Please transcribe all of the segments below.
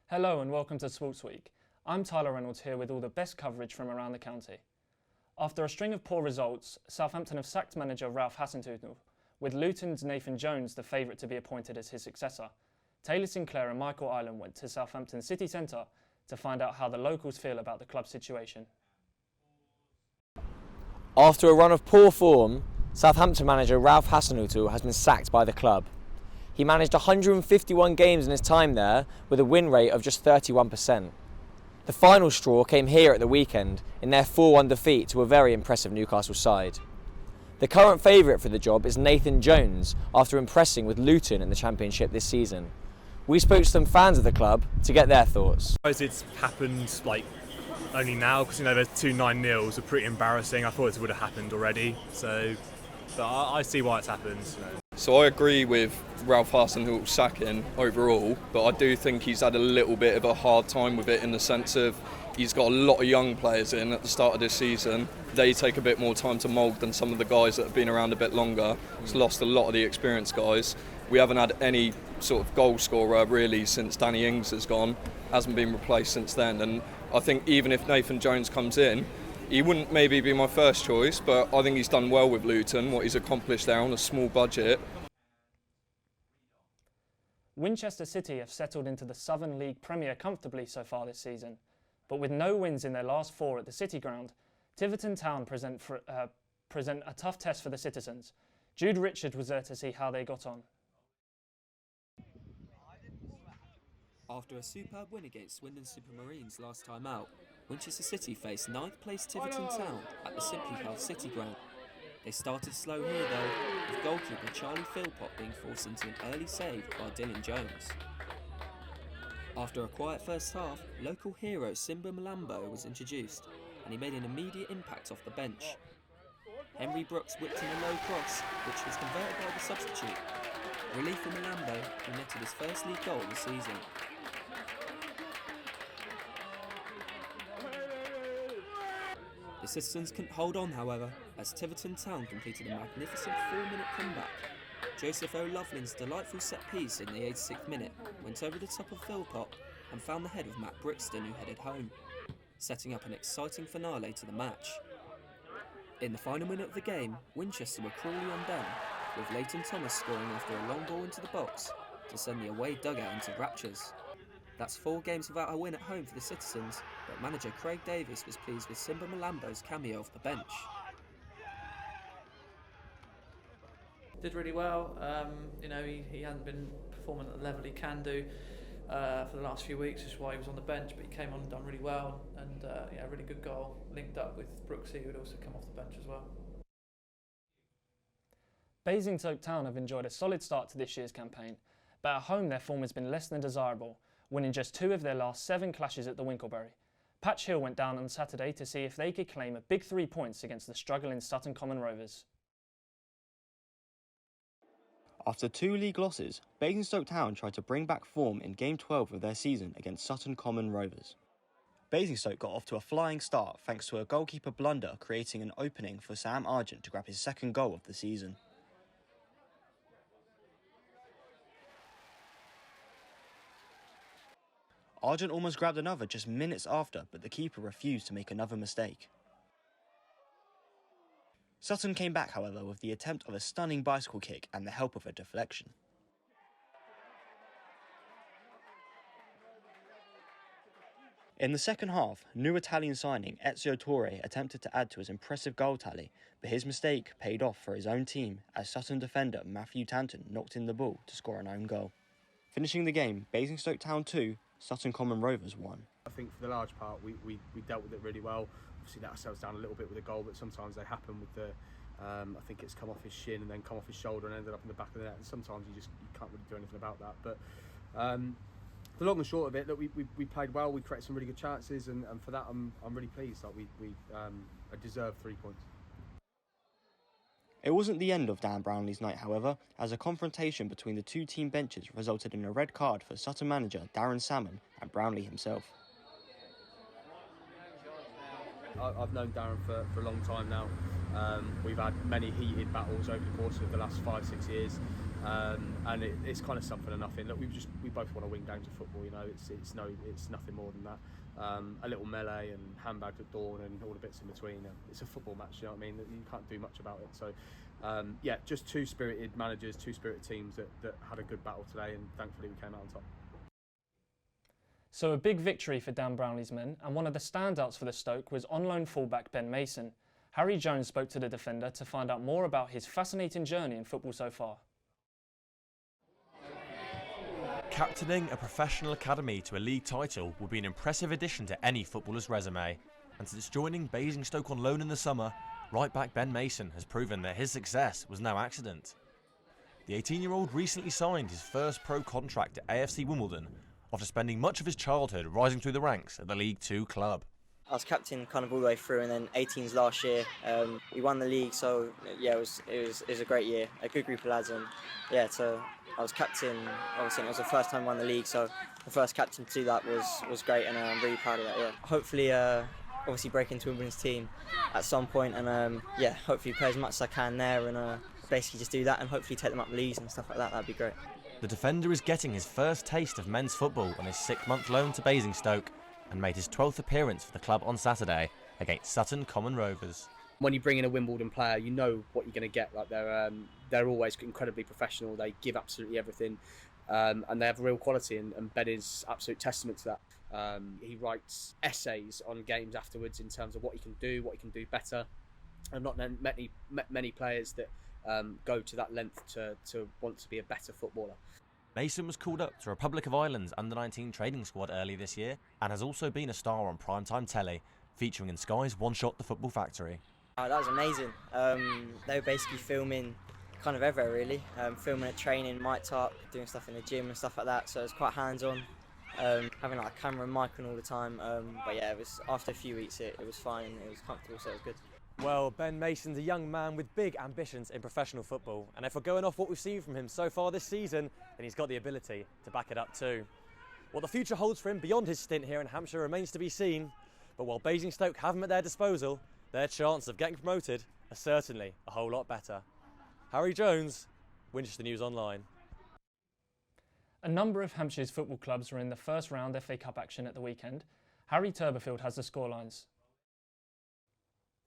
Hello and welcome to Sportsweek. I'm Tyler Reynolds here with all the best coverage from around the county. After a string of poor results, Southampton have sacked manager Ralph Hasenhüttl, with Luton's Nathan Jones the favourite to be appointed as his successor. Taylor Sinclair and Michael Ireland went to Southampton city centre to find out how the locals feel about the club's situation. After a run of poor form, Southampton manager Ralph Hasenhüttl has been sacked by the club. He managed 151 games in his time there with a win rate of just 31%. The final straw came here at the weekend in their 4-1 defeat to a very impressive Newcastle side. The current favourite for the job is Nathan Jones after impressing with Luton in the Championship this season. We spoke to some fans of the club to get their thoughts. It's happened only now because there's 2 9-0s are pretty embarrassing. I thought it would have happened already, but I see why it's happened. So I agree with Ralph Hasenhüttl's sacking overall, but I do think he's had a little bit of a hard time with it in the sense of he's got a lot of young players in at the start of this season. They take a bit more time to mould than some of the guys that have been around a bit longer. He's lost a lot of the experienced guys. We haven't had any sort of goal scorer really since Danny Ings has gone. Hasn't been replaced since then, and I think even if Nathan Jones comes in, he wouldn't maybe be my first choice, but I think he's done well with Luton, what he's accomplished there on a small budget. Winchester City have settled into the Southern League Premier comfortably so far this season, but with no wins in their last 4 at the City Ground, Tiverton Town present a tough test for the citizens. Jude Richard was there to see how they got on. After a superb win against Swindon Supermarines last time out, Winchester City faced 9th place Tiverton Town at the Simply Health City Ground. They started slow here though, with goalkeeper Charlie Philpott being forced into an early save by Dylan Jones. After a quiet first half, local hero Simba Malambo was introduced, and he made an immediate impact off the bench. Henry Brooks whipped in a low cross, which was converted by the substitute. Relief for Malambo, who netted his first league goal of the season. The citizens couldn't hold on, however, as Tiverton Town completed a magnificent 4-minute comeback. Joseph O'Loughlin's delightful set piece in the 86th minute went over the top of Philpott and found the head of Matt Brixton, who headed home, setting up an exciting finale to the match. In the final minute of the game, Winchester were cruelly undone, with Leighton Thomas scoring after a long ball into the box to send the away dugout into raptures. That's 4 games without a win at home for the citizens, but manager Craig Davis was pleased with Simba Malambo's cameo off the bench. Did really well. He hadn't been performing at the level he can do for the last few weeks, which is why he was on the bench, but he came on and done really well, and a really good goal, linked up with Brooksy, who had also come off the bench as well. Basingstoke Town have enjoyed a solid start to this year's campaign, but at home their form has been less than desirable, winning just 2 of their last 7 clashes at the Winkleberry. Patch Hill went down on Saturday to see if they could claim a big 3 points against the struggling Sutton Common Rovers. After 2 league losses, Basingstoke Town tried to bring back form in Game 12 of their season against Sutton Common Rovers. Basingstoke got off to a flying start thanks to a goalkeeper blunder creating an opening for Sam Argent to grab his 2nd goal of the season. Argent almost grabbed another just minutes after, but the keeper refused to make another mistake. Sutton came back, however, with the attempt of a stunning bicycle kick and the help of a deflection. In the second half, new Italian signing Ezio Torre attempted to add to his impressive goal tally, but his mistake paid off for his own team as Sutton defender Matthew Tanton knocked in the ball to score an own goal. Finishing the game, Basingstoke Town 2, Sutton Common Rovers 1. I think for the large part we dealt with it really well. Obviously let ourselves down a little bit with the goal, but sometimes they happen with the I think it's come off his shin and then come off his shoulder and ended up in the back of the net, and sometimes you can't really do anything about that. But the long and short of it, that we played well, we created some really good chances, and for that I'm really pleased that we deserved 3 points. It wasn't the end of Dan Brownlee's night, however, as a confrontation between the 2 team benches resulted in a red card for Sutton manager Darren Salmon and Brownlee himself. I've known Darren for a long time now. We've had many heated battles over the course of the last 5-6 years. and it's kind of something or nothing. Look, we both want to win games of football. You know, it's nothing more than that. A little melee and handbags at dawn and all the bits in between. It's a football match. You know what I mean? You can't do much about it. So yeah, just two spirited managers, two spirited teams that had a good battle today, and thankfully we came out on top. So a big victory for Dan Brownlee's men, and one of the standouts for the Stoke was on-loan fullback Ben Mason. Harry Jones spoke to the defender to find out more about his fascinating journey in football so far. Captaining a professional academy to a league title would be an impressive addition to any footballer's resume, and since joining Basingstoke on loan in the summer, right-back Ben Mason has proven that his success was no accident. The 18-year-old recently signed his first pro contract at AFC Wimbledon after spending much of his childhood rising through the ranks at the League Two club. I was captain kind of all the way through, and then 18s last year. We won the league, so yeah, it was a great year, a good group of lads, and yeah, so I was captain. Obviously, it was the first time I won the league, so the first captain to do that was great, and I'm really proud of that. Yeah, hopefully, obviously break into Wimbledon's team at some point, and yeah, hopefully play as much as I can there, and basically just do that, and hopefully take them up the leagues and stuff like that. That'd be great. The defender is getting his first taste of men's football on his 6-month loan to Basingstoke, and made his 12th appearance for the club on Saturday against Sutton Common Rovers. When you bring in a Wimbledon player, you know what you're going to get. Like they're always incredibly professional. They give absolutely everything, and they have real quality. And Ben is absolute testament to that. He writes essays on games afterwards in terms of what he can do better. And not many players that go to that length to want to be a better footballer. Mason was called up to Republic of Ireland's under-19 training squad early this year and has also been a star on primetime telly, featuring in Sky's One Shot The Football Factory. Oh, that was amazing. They were basically filming kind of everywhere really, filming at training, mic'd up, doing stuff in the gym and stuff like that, so it was quite hands-on, having like a camera and mic on all the time, but yeah, it was, after a few weeks it was fine, it was comfortable, so it was good. Well, Ben Mason's a young man with big ambitions in professional football, and if we're going off what we've seen from him so far this season, then he's got the ability to back it up too. What the future holds for him beyond his stint here in Hampshire remains to be seen, but while Basingstoke have him at their disposal, their chance of getting promoted are certainly a whole lot better. Harry Jones, Winchester News Online. A number of Hampshire's football clubs were in the first round FA Cup action at the weekend. Harry Turberfield has the scorelines.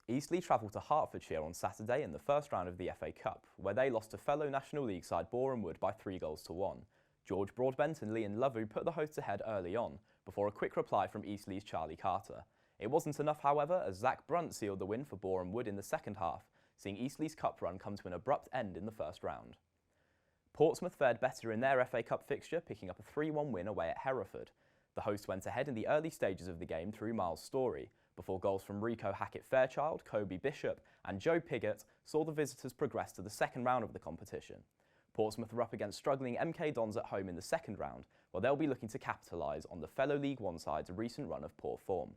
Eastleigh travelled to Hertfordshire on Saturday in the first round of the FA Cup, where they lost to fellow National League side Boreham Wood by 3-1. George Broadbent and Liam Lovu put the hosts ahead early on, before a quick reply from Eastleigh's Charlie Carter. It wasn't enough, however, as Zach Brunt sealed the win for Boreham Wood in the second half, seeing Eastleigh's cup run come to an abrupt end in the first round. Portsmouth fared better in their FA Cup fixture, picking up a 3-1 win away at Hereford. The hosts went ahead in the early stages of the game through Miles Story, before goals from Rico Hackett-Fairchild, Kobe Bishop and Joe Piggott saw the visitors progress to the second round of the competition. Portsmouth are up against struggling MK Dons at home in the second round, where they'll be looking to capitalise on the fellow League One side's recent run of poor form.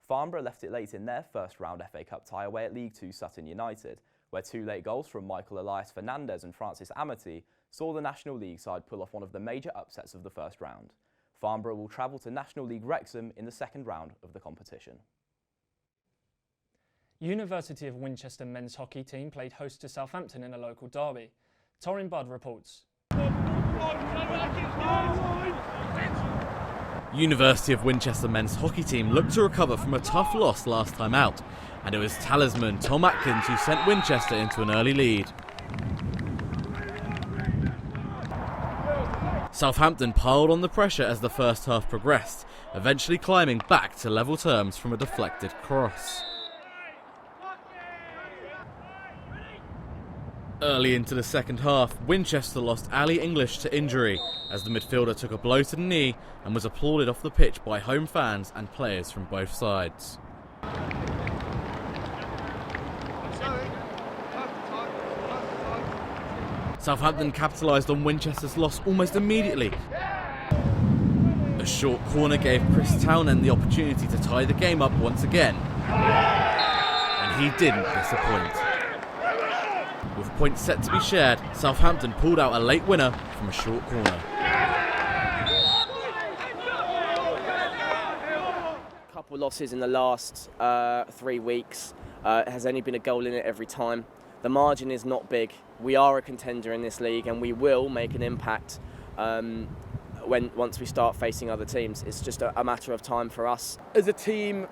Farnborough left it late in their first round FA Cup tie away at League Two Sutton United, where two late goals from Michael Elias Fernandez and Francis Amity saw the National League side pull off one of the major upsets of the first round. Farnborough will travel to National League Wrexham in the second round of the competition. University of Winchester men's hockey team played host to Southampton in a local derby. Torin Budd reports. University of Winchester men's hockey team looked to recover from a tough loss last time out, and it was talisman Tom Atkins who sent Winchester into an early lead. Southampton piled on the pressure as the first half progressed, eventually climbing back to level terms from a deflected cross. Early into the second half, Winchester lost Ali English to injury as the midfielder took a blow to the knee and was applauded off the pitch by home fans and players from both sides. Southampton capitalised on Winchester's loss almost immediately. A short corner gave Chris Townend the opportunity to tie the game up once again, and he didn't disappoint. With points set to be shared, Southampton pulled out a late winner from a short corner. A couple of losses in the last 3 weeks. Has only been a goal in it every time. The margin is not big. We are a contender in this league and we will make an impact once we start facing other teams. It's just a matter of time for us. As a team,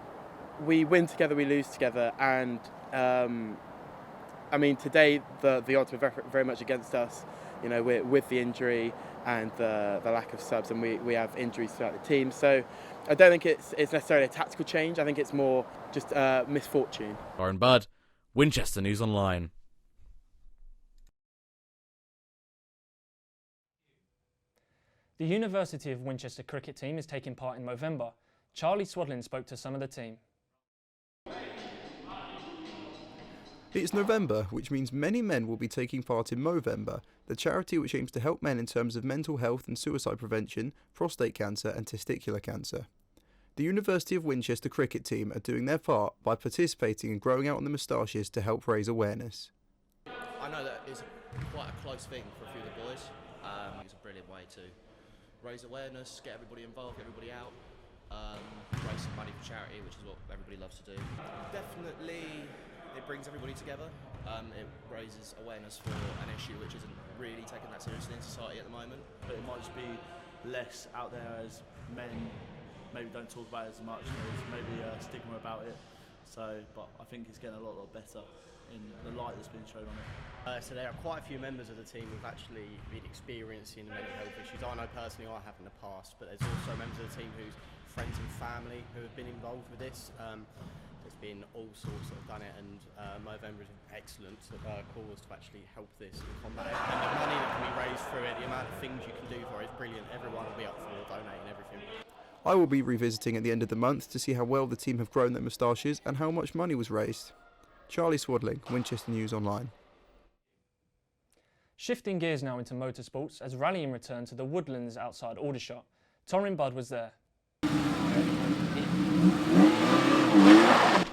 we win together, we lose together, and I mean, today the odds were very much against us. You know, with the injury and the lack of subs, and we have injuries throughout the team. So I don't think it's necessarily a tactical change. I think it's more just misfortune. Lauren Budd, Winchester News Online. The University of Winchester cricket team is taking part in Movember. Charlie Swadlin spoke to some of the team. It's November, which means many men will be taking part in Movember, the charity which aims to help men in terms of mental health and suicide prevention, prostate cancer and testicular cancer. The University of Winchester cricket team are doing their part by participating and growing out on the moustaches to help raise awareness. I know that it's quite a close thing for a few of the boys. It's a brilliant way to raise awareness, get everybody involved, get everybody out, raise some money for charity, which is what everybody loves to do. Definitely it brings everybody together. It raises awareness for an issue which isn't really taken that seriously in society at the moment. But it might just be less out there as men maybe don't talk about it as much. There's maybe a stigma about it. So, but I think it's getting a lot better in the light that's been shown on it. So there are quite a few members of the team who've actually been experiencing mental health issues. I know personally I have in the past, but there's also members of the team whose friends and family who have been involved with this. There's been all sorts that have done it, and Movember is an excellent cause to actually help this and combat it. And the money that can be raised through it, the amount of things you can do for it is brilliant. Everyone will be up for donating everything. I will be revisiting at the end of the month to see how well the team have grown their moustaches and how much money was raised. Charlie Swadling, Winchester News Online. Shifting gears now into motorsports as rallying returned to the woodlands outside Aldershot. Torrin Budd was there.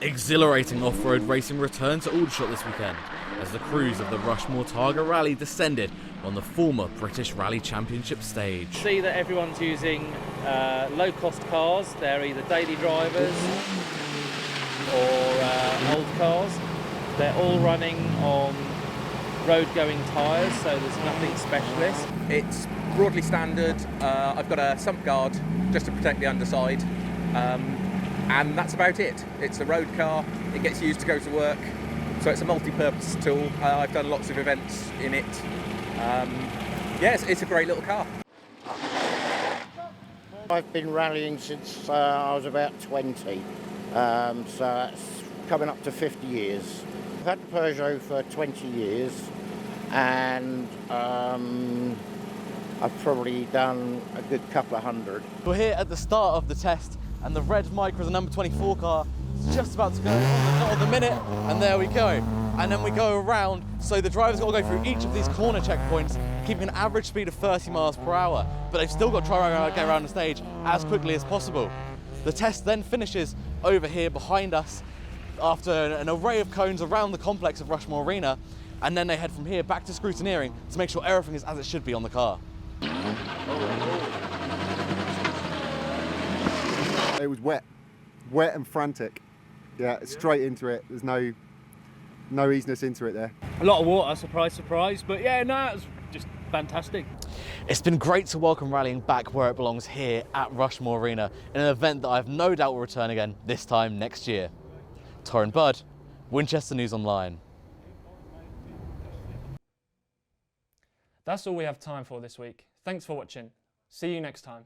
Exhilarating off-road racing returned to Aldershot this weekend as the crews of the Rushmore Targa Rally descended on the former British Rally Championship stage. See that everyone's using low-cost cars. They're either daily drivers or old cars. They're all running on road-going tyres, so there's nothing specialist. It's broadly standard. I've got a sump guard just to protect the underside. And that's about it. It's a road car, it gets used to go to work, so it's a multi-purpose tool. I've done lots of events in it. Yes, it's a great little car. I've been rallying since I was about 20, so that's coming up to 50 years. I've had the Peugeot for 20 years, and I've probably done a good couple of hundred. We're here at the start of the test, and the red Micra, the number 24 car, is just about to go on the dot of the minute, and there we go. And then we go around, so the driver's got to go through each of these corner checkpoints, keeping an average speed of 30 miles per hour, but they've still got to try and get around the stage as quickly as possible. The test then finishes over here behind us after an array of cones around the complex of Rushmore Arena, and then they head from here back to scrutineering to make sure everything is as it should be on the car. It was wet and frantic. Yeah, straight into it. There's no easiness into it there. A lot of water, surprise, surprise. But yeah, no, it was just fantastic. It's been great to welcome rallying back where it belongs here at Rushmore Arena in an event that I have no doubt will return again this time next year. Torrin Budd, Winchester News Online. That's all we have time for this week. Thanks for watching. See you next time.